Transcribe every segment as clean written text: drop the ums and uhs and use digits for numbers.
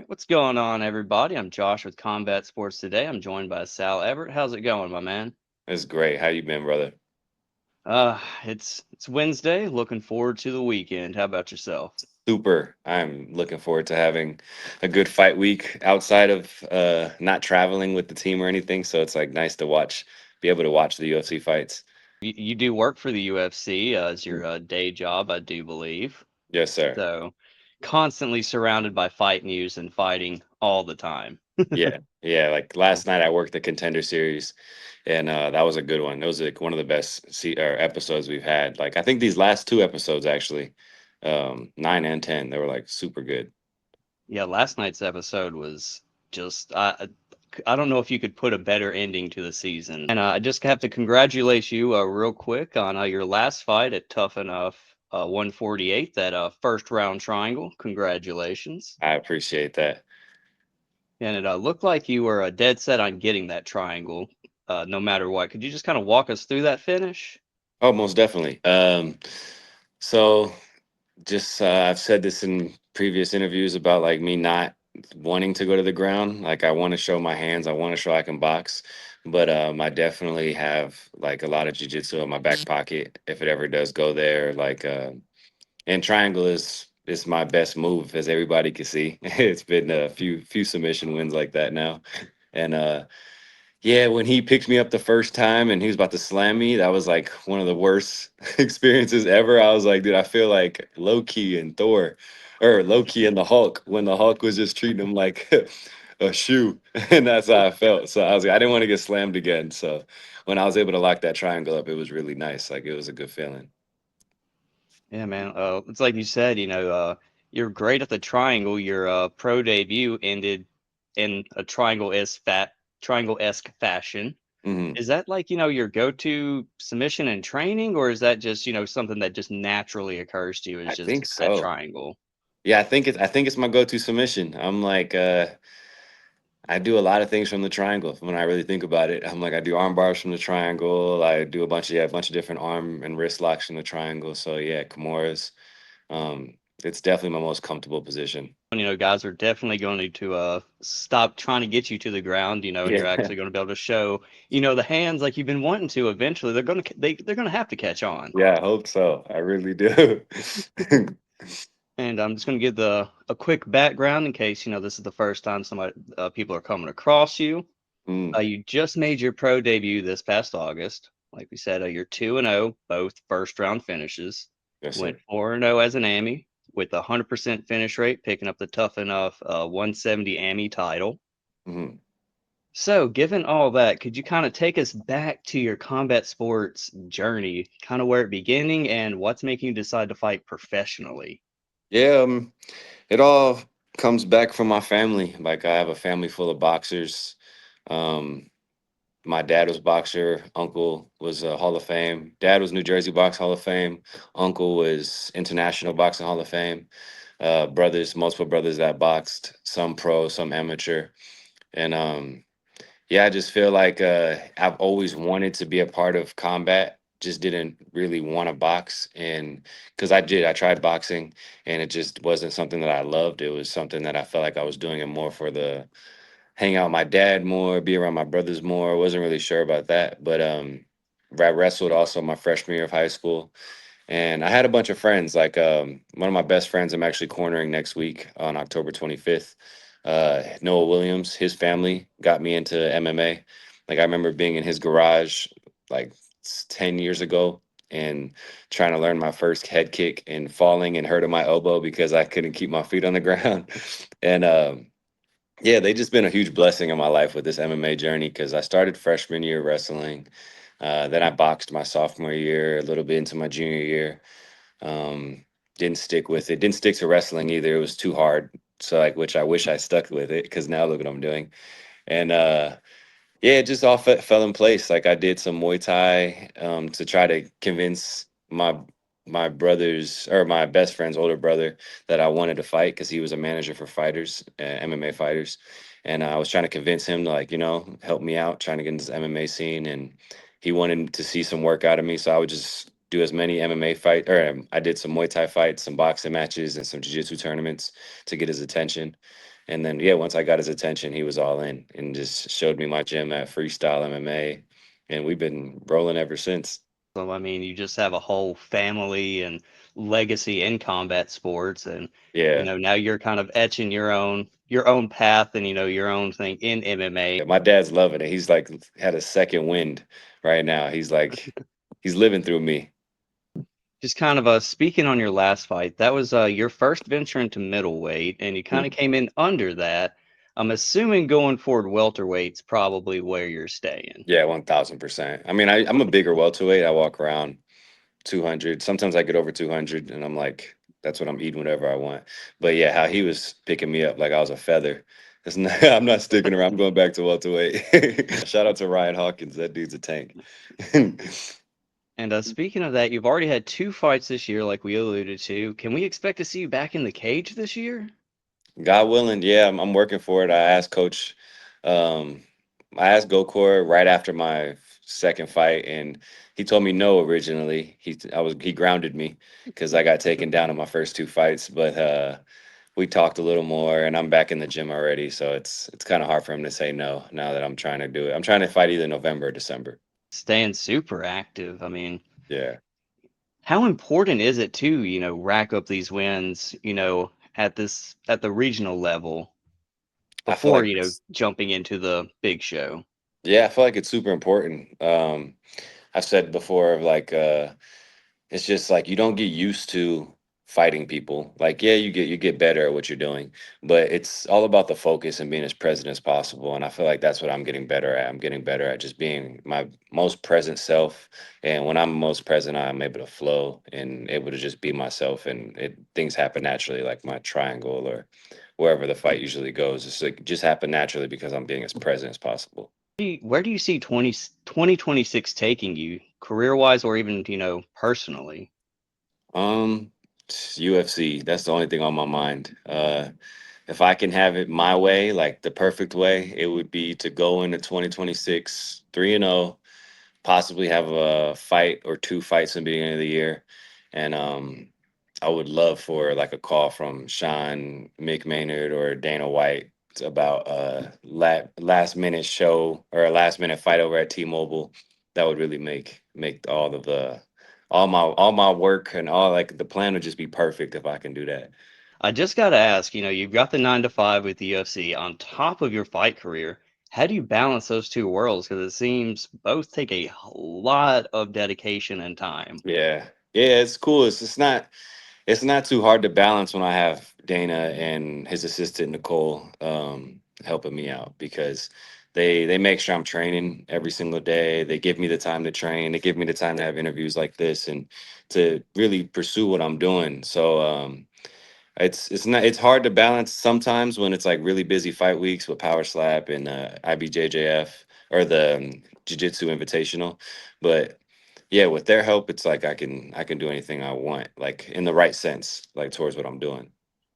What's going on, everybody? I'm Josh with Combat Sports Today. I'm joined by Sal Everett. How's it going, my man? It's great. How you been, brother? It's Wednesday. Looking forward to the weekend. How about yourself? Super. I'm looking forward to having a good fight week outside of not traveling with the team or anything. So it's like nice to be able to watch the UFC fights. You do work for the UFC as Mm. your day job, I do believe. Yes, sir. So, constantly surrounded by fight news and fighting all the time. Yeah, yeah. Like last night, I worked the Contender Series, and that was a good one. It was like one of the best or episodes we've had. Like I think these last two episodes actually, 9 and 10, they were like super good. Yeah, last night's episode was just I don't know if you could put a better ending to the season. And I just have to congratulate you real quick on your last fight at Tuff-N-Uff 148, that first round triangle. Congratulations. I appreciate that. And it looked like you were dead set on getting that triangle no matter what. Could you just kind of walk us through that finish? Oh, most definitely. So just I've said this in previous interviews about like me not wanting to go to the ground. Like I want to show my hands, I want to show I can box, but I definitely have like a lot of jujitsu in my back pocket if it ever does go there. And triangle is my best move, as everybody can see. It's been a few submission wins like that now, and yeah, when he picked me up the first time and he was about to slam me, that was like one of the worst experiences ever. I was like, dude, I feel like Loki and Thor, or Loki and the Hulk, when the Hulk was just treating him like a shoe. And that's how I felt. So I was like, I didn't want to get slammed again. So when I was able to lock that triangle up, it was really nice. Like it was a good feeling. Yeah, man. It's like you said, you're great at the triangle. Your pro debut ended in a triangle-esque fashion. Hmm. Is that like, your go-to submission in training, or is that just, something that just naturally occurs to you is I just think that so. triangle? Yeah, I think it's my go-to submission. I'm like I do a lot of things from the triangle when I really think about it. I'm like, I do arm bars from the triangle. I do a bunch of different arm and wrist locks from the triangle. So yeah, Kimura's, it's definitely my most comfortable position. Guys are definitely going to stop trying to get you to the ground, and Yeah. you're actually going to be able to show, the hands like you've been wanting to eventually. They're going to have to catch on. Yeah, I hope so. I really do. And I'm just going to give a quick background in case this is the first time somebody people are coming across you. Mm, You just made your pro debut this past August. Like we said, you're 2-0, both first round finishes. yes, Went sir. 4-0 as an AMI with a 100% finish rate, picking up the Tough-N-Uff 170 AMI title. Mhm. So, given all that, could you kind of take us back to your combat sports journey, kind of where it beginning and what's making you decide to fight professionally? Yeah, it all comes back from my family. Like I have a family full of boxers. Um, My dad was a boxer. Uncle was a Hall of Fame. Dad was New Jersey Box Hall of Fame. Uncle was International Boxing Hall of Fame. Brothers, multiple brothers that boxed, some pro, some amateur. And yeah, I just feel like I've always wanted to be a part of combat. Just didn't really want to box, and because I tried boxing, and it just wasn't something that I loved. It was something that I felt like I was doing it more for the hang out with my dad more, be around my brothers more. I wasn't really sure about that, but I wrestled also my freshman year of high school, and I had a bunch of friends. Like one of my best friends, I'm actually cornering next week on October 25th. Noah Williams, his family got me into MMA. Like I remember being in his garage like 10 years ago and trying to learn my first head kick and falling and hurting my elbow because I couldn't keep my feet on the ground. And yeah, they just been a huge blessing in my life with this MMA journey because I started freshman year wrestling. Then I boxed my sophomore year, a little bit into my junior year. Um, didn't stick with it. Didn't stick to wrestling either. It was too hard. So like, which I wish I stuck with it because now look what I'm doing. And yeah, it just all fell in place. Like I did some Muay Thai to try to convince my brother's or my best friend's older brother that I wanted to fight because he was a manager for fighters, MMA fighters, and I was trying to convince him to like help me out, trying to get into this MMA scene, and he wanted to see some work out of me, so I would just do as many MMA fight or I did some Muay Thai fights, some boxing matches, and some jiu-jitsu tournaments to get his attention. And then yeah, once I got his attention, he was all in and just showed me my gym at Freestyle MMA, and we've been rolling ever since. So, I mean, you just have a whole family and legacy in combat sports, and Yeah. now you're kind of etching your own path and your own thing in MMA. Yeah, my dad's loving it. He's like had a second wind right now. He's like he's living through me. Just kind of speaking on your last fight, that was your first venture into middleweight, and you kind of Mhm. came in under that. I'm assuming going forward, welterweight's probably where you're staying. Yeah, 1000%. I mean, I'm a bigger welterweight. I walk around 200. Sometimes I get over 200, and I'm like, that's what I'm eating, whatever I want. But yeah, how he was picking me up like I was a feather. It's not, I'm not sticking around. I'm going back to welterweight. Shout out to Ryan Hawkins. That dude's a tank. And speaking of that, you've already had two fights this year, like we alluded to. Can we expect to see you back in the cage this year? God willing, yeah, I'm working for it. Um, I asked Gokor right after my second fight, and he told me no originally. He grounded me because I got taken down in my first two fights, but we talked a little more, and I'm back in the gym already, so it's kind of hard for him to say no now that I'm trying to do it. I'm trying to fight either November or December. Staying super active. I mean, Yeah, how important is it to, rack up these wins, at the regional level I feel before, like it's jumping into the big show? yeah, I feel like it's super important. I've said before, like it's just like you don't get used to fighting people. Like, yeah, you get better at what you're doing, but it's all about the focus and being as present as possible. And I feel like that's what I'm getting better at. I'm getting better at just being my most present self. And when I'm most present, I'm able to flow and able to just be myself, and things happen naturally, like my triangle or wherever the fight usually goes. It's like just happen naturally because I'm being as present as possible. Where do you see 2026 taking you, career-wise or even, personally? Um, UFC. That's the only thing on my mind. If I can have it my way, like the perfect way, it would be to go into 2026 3-0, possibly have a fight or two fights in the beginning of the year, and I would love for like a call from Sean McMaynard or Dana White about a last minute show or a last minute fight over at T-Mobile. That would really make all of the all my work and all like the plan would just be perfect if I can do that. I just got to ask, you've got the 9 to 5 with the UFC on top of your fight career. How do you balance those two worlds? Because it seems both take a lot of dedication and time. Yeah. Yeah, it's cool. It's not too hard to balance when I have Dana and his assistant Nicole helping me out because they make sure I'm training every single day. They give me the time to train. They give me the time to have interviews like this and to really pursue what I'm doing. So it's hard to balance sometimes when it's like really busy fight weeks with Power Slap and IBJJF or the Jiu-Jitsu Invitational, but yeah, with their help, it's like I can do anything I want, like in the right sense, like towards what I'm doing.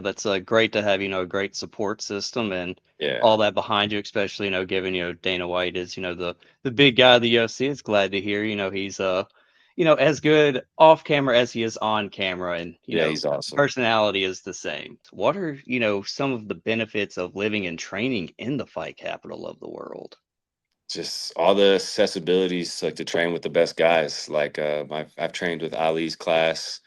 That's great to have, a great support system and Yeah, all that behind you, especially, given, Dana White is, the big guy of the UFC. It's glad to hear, he's as good off camera as he is on camera, and, yeah, he's awesome. personality is the same. What are, some of the benefits of living and training in the fight capital of the world? Just all the accessibilities, like to train with the best guys. Like I've trained with Ali's class,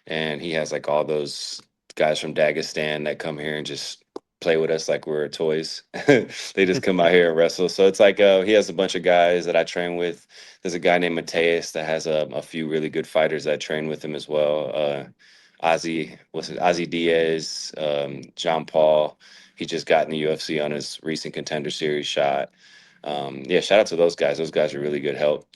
and he has like all those guys from Dagestan that come here and just play with us like we're toys. They just come out here and wrestle. So it's like he has a bunch of guys that I train with. There's a guy named Mateus that has a few really good fighters that train with him as well. Ozzy Diaz, John Paul. He just got in the UFC on his recent Contender Series shot. Yeah, shout out to those guys. Those guys are really good help.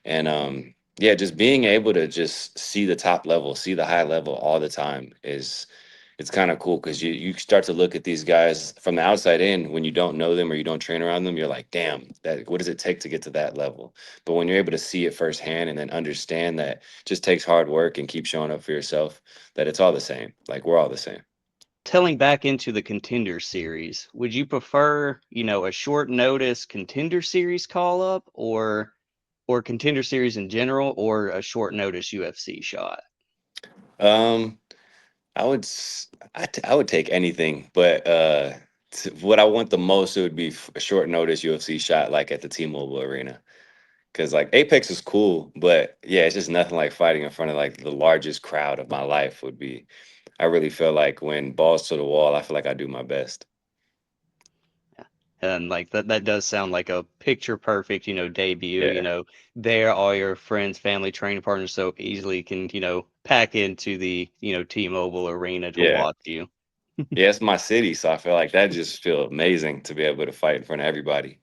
And yeah, just being able to just see the top level, see the high level all the time is it's kind of cool because you start to look at these guys from the outside in when you don't know them or you don't train around them. You're like, damn, that what does it take to get to that level? But when you're able to see it firsthand and then understand that it just takes hard work and keep showing up for yourself, that it's all the same. Like we're all the same. Telling back into the Contender Series, would you prefer, a short notice Contender Series call up, or Contender Series in general, or a short notice UFC shot? Um, I would take anything, but what I want the most, it would be a short notice UFC shot like at the T-Mobile Arena. Because like Apex is cool, but yeah, it's just nothing like fighting in front of like the largest crowd of my life would be. I really feel like when balls to the wall, I feel like I do my best. Yeah. And like that does sound like a picture perfect, debut, Yeah, there all your friends, family, training partners so easily can, pack into the, T-Mobile arena to yeah, watch you. yeah. It's my city, so I feel like that just feel amazing to be able to fight in front of everybody.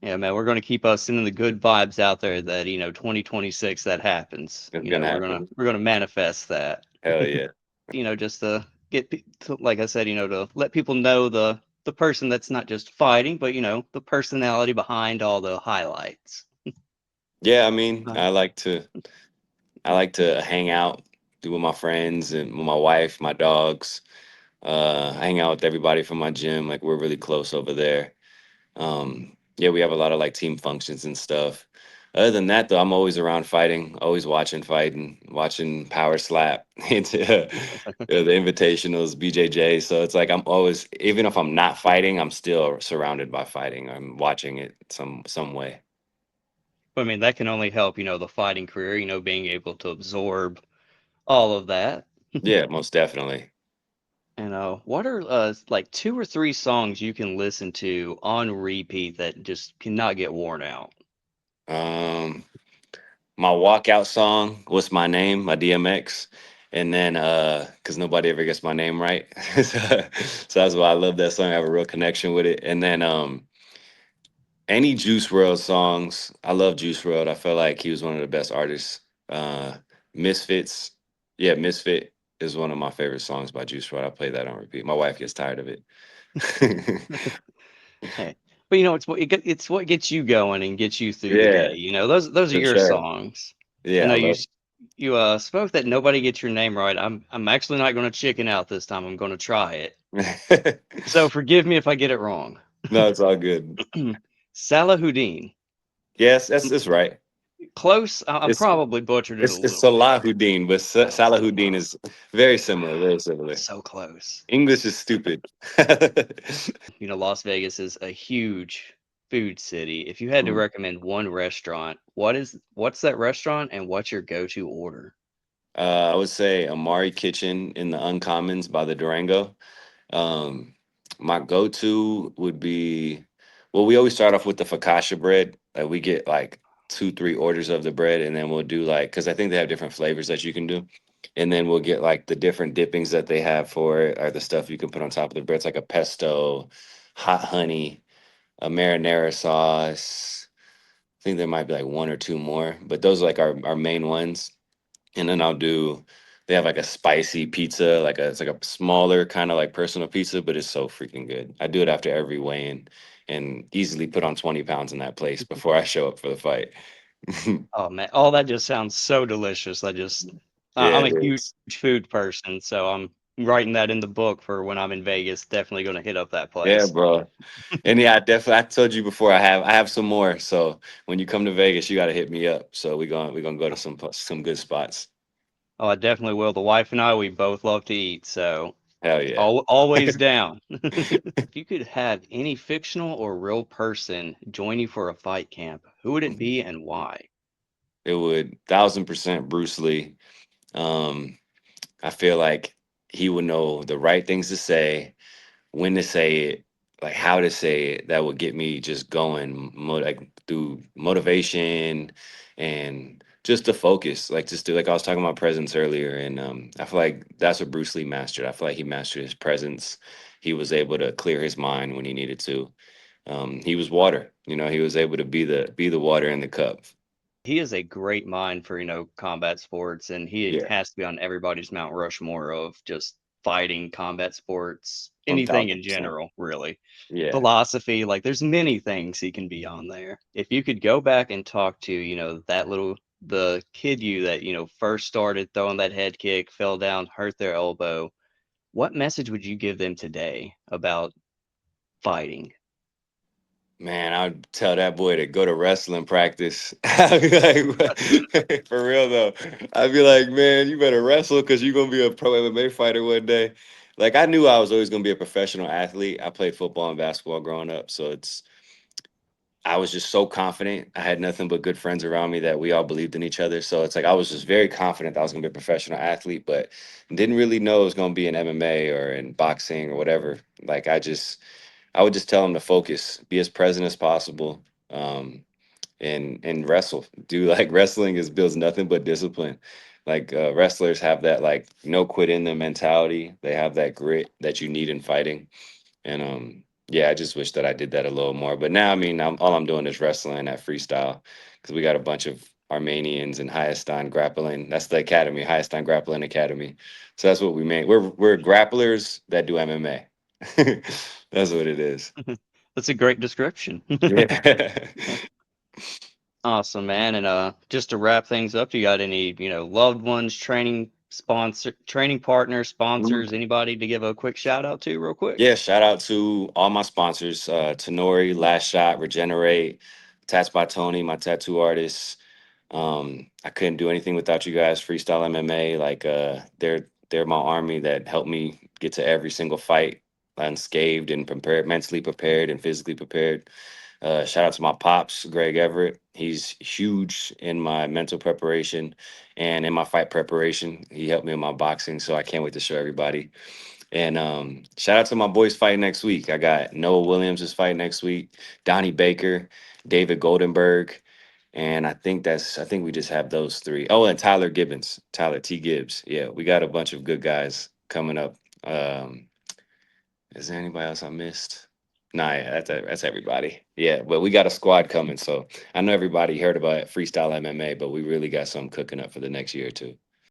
Yeah, man, we're going to keep us sending the good vibes out there that, 2026 that happens. It's gonna happen. We're going to manifest that. Hell yeah. Just to get like I said, to let people know the person that's not just fighting, but the personality behind all the highlights. Yeah, I mean, Uh, I like to hang out, do with my friends and with my wife, my dogs. I hang out with everybody from my gym. Like we're really close over there. Yeah, we have a lot of like team functions and stuff. Other than that, though, I'm always around fighting, always fighting, watching Power Slap into the Invitationals, BJJ. So it's like I'm always, even if I'm not fighting, I'm still surrounded by fighting. I'm watching it some way. I mean, that can only help, the fighting career, being able to absorb all of that. Yeah, most definitely. And what are like two or three songs you can listen to on repeat that just cannot get worn out? Um, my walkout song, What's My Name, my DMX. And then because nobody ever gets my name right. So that's why I love that song. I have a real connection with it. And then any Juice World songs. I love Juice World. I feel like he was one of the best artists. Uh Misfits. Yeah, Misfit is one of my favorite songs by Juice World. I play that on repeat. My wife gets tired of it. Hey, but it's what gets you going and gets you through the day. Yeah, Those are for your sure. songs. I Yeah, know I love you spoke that nobody gets your name right. I'm actually not going to chicken out this time. I'm going to try it. it. So forgive me if I get it wrong. No, it's all good. Salahuddin. Yes, that's right. Close. I'm It's probably butchered it a it's little bit. Salahuddin, but Salahuddin is very similar, very similar. So close. English is stupid. Las Vegas is a huge food city. If you had to recommend one restaurant, what's that restaurant and what's your go-to order? I would say Amari Kitchen in the Uncommons by the Durango. Um, my go-to would be, well, we always start off with the focaccia bread. Like we get like 2, 3 orders of the bread, and then we'll do like, because I think they have different flavors that you can do. And then we'll get like the different dippings that they have for it, or the stuff you can put on top of the bread. It's like a pesto, hot honey, a marinara sauce. I think there might be like 1 or 2 more, but those are like our main ones. And then they have like a spicy pizza, it's like a smaller kind of like personal pizza, but it's so freaking good. I do it after every weigh-in and easily put on 20 pounds in that place before I show up for the fight. Oh man, all that just sounds so delicious. Yeah, I'm it a huge is. food person, so I'm writing that in the book for when I'm in Vegas. Definitely going to hit up that Yeah, place. bro. And yeah, I told you before I have some more. So when you come to Vegas, you got to hit me up. So we're gonna go to some good spots. Oh, I definitely will. The wife and I, we both love to eat, so Hell yeah. always down. If you could have any fictional or real person join you for a fight camp, who would it be and why? It would 1,000% Bruce Lee. Um, I feel like he would know the right things to say, when to say it, like how to say it. That would get me just going, like through motivation and just the focus. Like just to, like I was talking about presence earlier, and I feel like that's what Bruce Lee mastered. I feel like he mastered his presence. He was able to clear his mind when he needed to. He was water. He was able to be the water in the cup. He is a great mind for, combat sports, and he Yeah, has to be on everybody's Mount Rushmore of just fighting combat sports, one anything thousand in percent. general, really. Yeah. Philosophy, like there's many things he can be on there. If you could go back and talk to, the kid you that, first started throwing that head kick, fell down, hurt their elbow, what message would you give them today about fighting? Man, I'd tell that boy to go to wrestling practice. I'd be like, for real though. I'd be like, man, you better wrestle because you're gonna be a pro MMA fighter one day. Like I knew I was always going to be a professional athlete. I played football and basketball growing up, so I was just so confident. I had nothing but good friends around me that we all believed in each other. So it's like I was just very confident that I was going to be a professional athlete, but didn't really know it was going to be in MMA or in boxing or whatever. Like I would just tell them to focus, be as present as possible, um, and wrestle. Do like wrestling is builds nothing but discipline. Like wrestlers have that like no quit in them mentality. They have that grit that you need in fighting. And yeah, I just wish that I did that a little more. But now, I mean, all I'm doing is wrestling at freestyle because we got a bunch of Armenians in Hayastan grappling. That's the academy, Hayastan Grappling Academy. So that's what we made. We're grapplers that do MMA. That's what it is. That's a great description. Yeah. Awesome, man. And just to wrap things up, you got any, loved ones, training partners, sponsors, anybody to give a quick shout out to real quick? Yeah, shout out to all my sponsors, Tenori, Last Shot, Regenerate, Tats by Tony, my tattoo artist. I couldn't do anything without you guys. Freestyle MMA, like they're my army that helped me get to every single fight unscathed and prepared, mentally prepared and physically prepared. Shout out to my pops, Greg Everett. He's huge in my mental preparation and in my fight preparation. He helped me in my boxing, so I can't wait to show everybody. And shout out to my boys fighting next week. I got Noah Williams is fighting next week, Donnie Baker, David Goldenberg, and I think we just have those three. Oh, and Tyler Gibbons, Tyler T. Gibbs. Yeah, we got a bunch of good guys coming up. Is there anybody else I missed? Nah, yeah, that's everybody. Yeah, but we got a squad coming. So I know everybody heard about freestyle MMA, but we really got something cooking up for the next year or two.